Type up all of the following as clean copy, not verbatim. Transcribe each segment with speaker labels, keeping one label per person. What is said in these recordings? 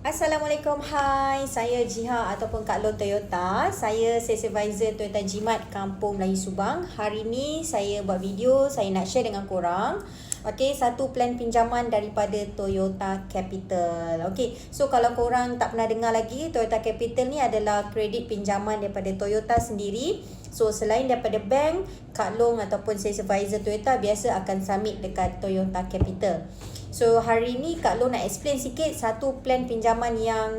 Speaker 1: Assalamualaikum, hai. Saya Jiha ataupun Kak Long Toyota. Saya Sales Advisor Toyota Jimat Kampung Melayu Subang. Hari ni saya buat video, saya nak share dengan korang. Okey, satu plan pinjaman daripada Toyota Capital. Okey, so kalau korang tak pernah dengar lagi, Toyota Capital ni adalah kredit pinjaman daripada Toyota sendiri. So selain daripada bank, Kak Long ataupun Sales Advisor Toyota biasa akan submit dekat Toyota Capital. So hari ni Kak Long nak explain sikit satu plan pinjaman yang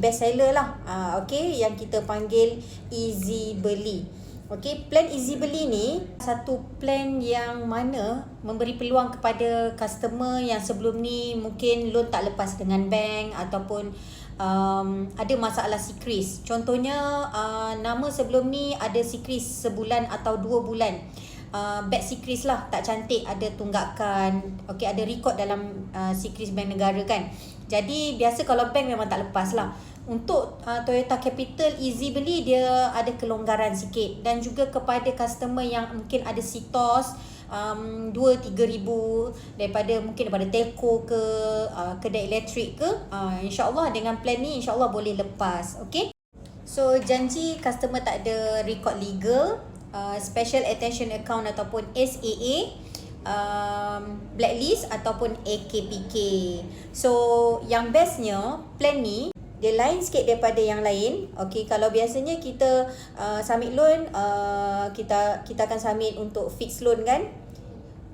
Speaker 1: best seller lah. Okay, yang kita panggil Easy Beli. Okay, plan Easy Beli ni satu plan yang mana memberi peluang kepada customer yang sebelum ni mungkin loan tak lepas dengan bank ataupun ada masalah sikris. Contohnya nama sebelum ni ada sikris sebulan atau 2 bulan. Bad sikris lah, tak cantik, ada tunggakan, okey, ada rekod dalam sikris bank negara kan. Jadi biasa kalau bank memang tak lepas lah. Untuk Toyota Capital Easy Beli dia ada kelonggaran sikit, dan juga kepada customer yang mungkin ada sitos 2-3 ribu daripada telco ke kedai elektrik ke, insyaAllah dengan plan ni insyaAllah boleh lepas. Okay, so janji customer tak ada rekod legal, Special Attention Account ataupun SAA, blacklist ataupun AKPK. So yang bestnya plan ni dia lain sikit daripada yang lain. Okay, kalau biasanya kita submit loan, kita akan submit untuk fixed loan kan,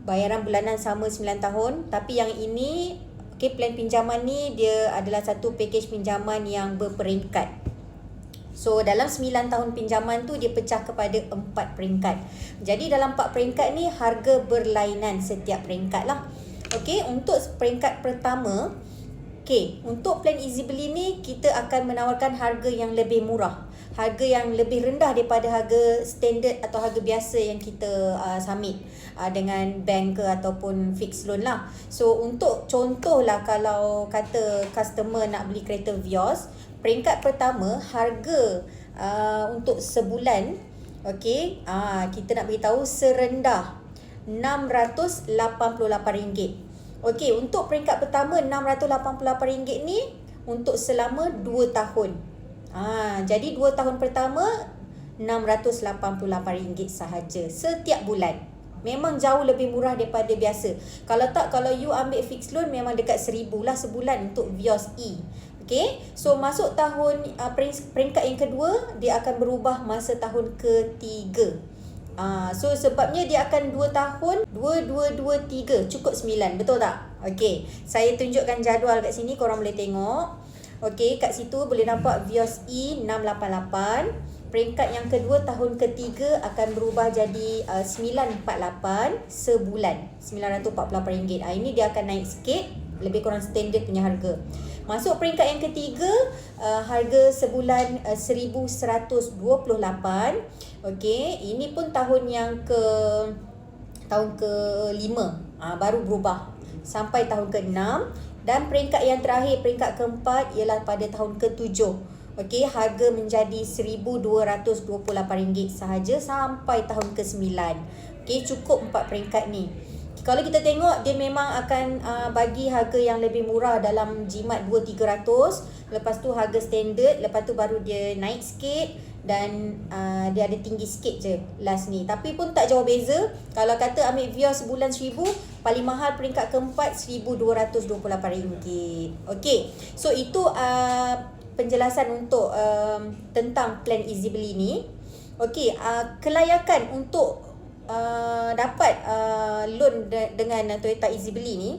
Speaker 1: bayaran bulanan sama 9 tahun. Tapi yang ini, okay, plan pinjaman ni dia adalah satu package pinjaman yang berperingkat. So dalam 9 tahun pinjaman tu dia pecah kepada 4 peringkat. Jadi dalam 4 peringkat ni harga berlainan setiap peringkat lah. Okey, untuk peringkat pertama, okey, untuk plan Easy Beli ni kita akan menawarkan harga yang lebih murah. Harga yang lebih rendah daripada harga standard atau harga biasa yang kita submit dengan bank ke ataupun fixed loan lah. So untuk contoh lah, kalau kata customer nak beli kereta Vios, peringkat pertama harga untuk sebulan, okey, kita nak beritahu serendah RM688. Okey, untuk peringkat pertama RM688 ni untuk selama 2 tahun. Jadi 2 tahun pertama RM688 sahaja setiap bulan. Memang jauh lebih murah daripada biasa. Kalau you ambil fixed loan memang dekat RM1,000 lah sebulan untuk Vios E. Okay, so masuk tahun peringkat yang kedua, dia akan berubah masa tahun ketiga. So sebabnya dia akan 2 tahun, 2, 2, 2, 3, cukup 9, betul tak? Okay, saya tunjukkan jadual kat sini, korang boleh tengok. Okay, kat situ boleh nampak Vios E 688. Peringkat yang kedua tahun ketiga akan berubah jadi 948 sebulan, RM948. Ini dia akan naik sikit, lebih kurang standard punya harga. Masuk peringkat yang ketiga, harga sebulan RM1,128. Okey, ini pun tahun ke-5, baru berubah sampai tahun ke-6. Dan peringkat yang terakhir, peringkat keempat, ialah pada tahun ke-7. Okey, harga menjadi RM1,228 sahaja sampai tahun ke-9. Okey, cukup 4 peringkat ni. Kalau kita tengok, dia memang akan bagi harga yang lebih murah dalam Jimat 2,300. Lepas tu harga standard, lepas tu baru dia naik sikit, dan dia ada tinggi sikit je last ni. Tapi pun tak jauh beza. Kalau kata ambil Vios sebulan RM1,000, paling mahal peringkat keempat RM1,228. Okey, so itu penjelasan untuk tentang plan Easy Beli ni. Okey, kelayakan untuk dapat loan dengan Toyota Easy Beli ni,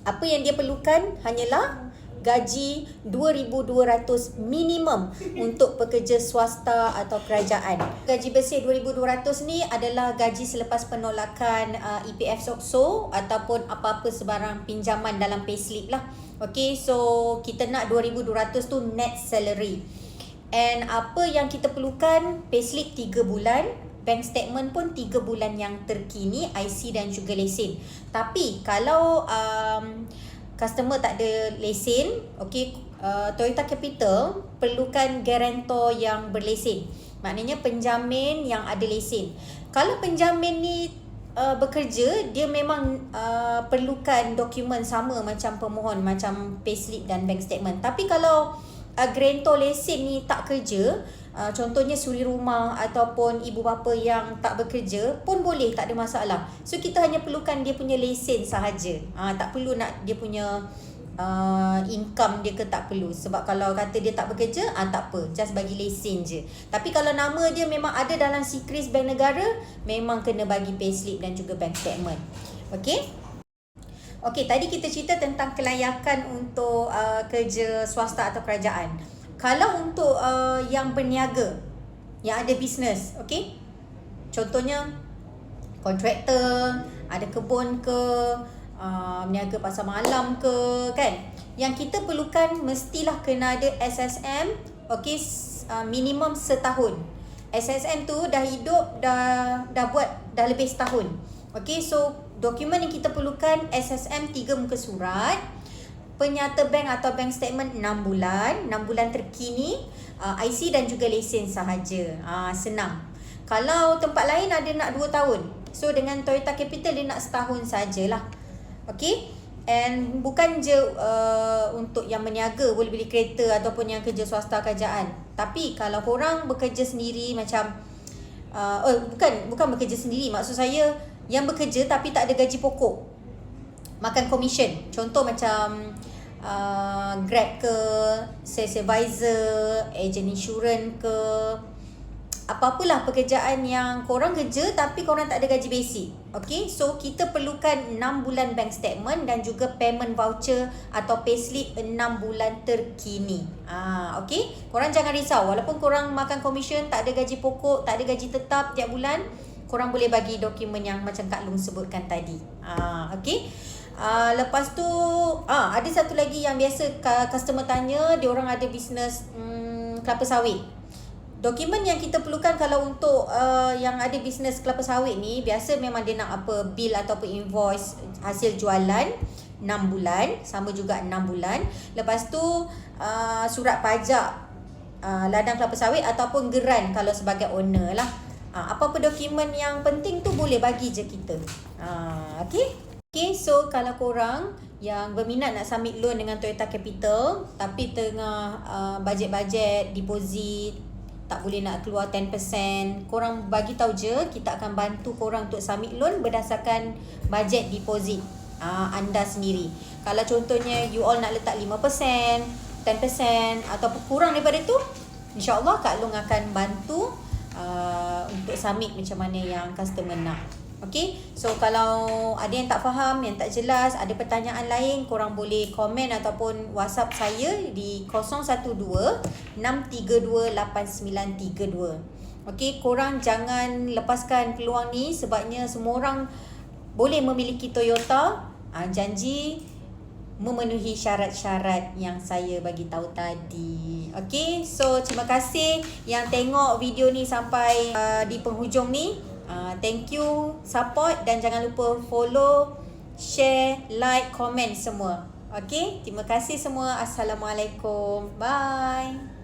Speaker 1: apa yang dia perlukan hanyalah gaji 2,200 minimum untuk pekerja swasta atau kerajaan. Gaji bersih 2,200 ni adalah gaji selepas penolakan EPF SOCSO ataupun apa-apa sebarang pinjaman dalam payslip lah. Okay, so kita nak 2,200 tu net salary. And apa yang kita perlukan, payslip 3 bulan, bank statement pun 3 bulan yang terkini, IC dan juga lesen. Tapi kalau customer tak ada lesen, okay, Toyota Capital perlukan guarantor yang berlesen. Maknanya penjamin yang ada lesen. Kalau penjamin ni bekerja, dia memang perlukan dokumen sama macam pemohon, macam payslip dan bank statement. Tapi kalau grantor lesen ni tak kerja, contohnya suri rumah ataupun ibu bapa yang tak bekerja pun boleh, tak ada masalah. So kita hanya perlukan dia punya lesen sahaja. Tak perlu nak dia punya income dia ke, tak perlu. Sebab kalau kata dia tak bekerja, tak apa, just bagi lesen je. Tapi kalau nama dia memang ada dalam SECRIS Bank Negara, memang kena bagi payslip dan juga bank statement. Okey, tadi kita cerita tentang kelayakan untuk kerja swasta atau kerajaan. Kalau untuk yang berniaga, yang ada bisnes, okey, contohnya kontraktor, ada kebun ke, meniaga pasar malam ke, kan, yang kita perlukan mestilah kena ada SSM, okey, minimum setahun. SSM tu dah hidup, dah buat dah lebih setahun. Okey, so dokumen yang kita perlukan SSM 3 muka surat, penyata bank atau bank statement 6 bulan terkini, IC dan juga lesen sahaja. Senang. Kalau tempat lain ada nak 2 tahun. So dengan Toyota Capital dia nak setahun sajalah. Okay, and bukan je untuk yang berniaga boleh beli kereta ataupun yang kerja swasta kerajaan. Tapi kalau korang bekerja sendiri macam bukan bekerja sendiri, maksud saya yang bekerja tapi tak ada gaji pokok, makan komisen. Contoh macam Grab ke, sales advisor, agent insurance ke, apa-apalah pekerjaan yang korang kerja tapi korang tak ada gaji basic. Okay, so kita perlukan 6 bulan bank statement dan juga payment voucher atau payslip 6 bulan terkini. Okay, korang jangan risau. Walaupun korang makan komisen, tak ada gaji pokok, tak ada gaji tetap tiap bulan, korang boleh bagi dokumen yang macam Kak Long sebutkan tadi. Okay, lepas tu ada satu lagi yang biasa customer tanya, dia orang ada bisnes kelapa sawit. Dokumen yang kita perlukan kalau untuk yang ada bisnes kelapa sawit ni, biasa memang dia nak apa, bil ataupun invoice hasil jualan 6 bulan, sama juga 6 bulan. Lepas tu surat pajak ladang kelapa sawit ataupun geran kalau sebagai owner lah. Apa-apa dokumen yang penting tu boleh bagi je kita. Okay, so kalau korang yang berminat nak submit loan dengan Toyota Capital tapi tengah bajet-bajet deposit, tak boleh nak keluar 10%, korang bagi tahu je, kita akan bantu korang untuk submit loan berdasarkan bajet deposit anda sendiri. Kalau contohnya you all nak letak 5%, 10% ataupun kurang daripada tu, InsyaAllah Kak Long akan bantu untuk submit macam mana yang customer nak. Okay, so kalau ada yang tak faham, yang tak jelas, ada pertanyaan lain, korang boleh komen ataupun WhatsApp saya di 012-632-8932. Okay, korang jangan lepaskan peluang ni sebabnya semua orang boleh memiliki Toyota. Janji memenuhi syarat-syarat yang saya bagi tahu tadi. Okay, so terima kasih yang tengok video ni sampai di penghujung ni. Thank you support dan jangan lupa follow, share, like, komen semua. Okay, terima kasih semua. Assalamualaikum. Bye.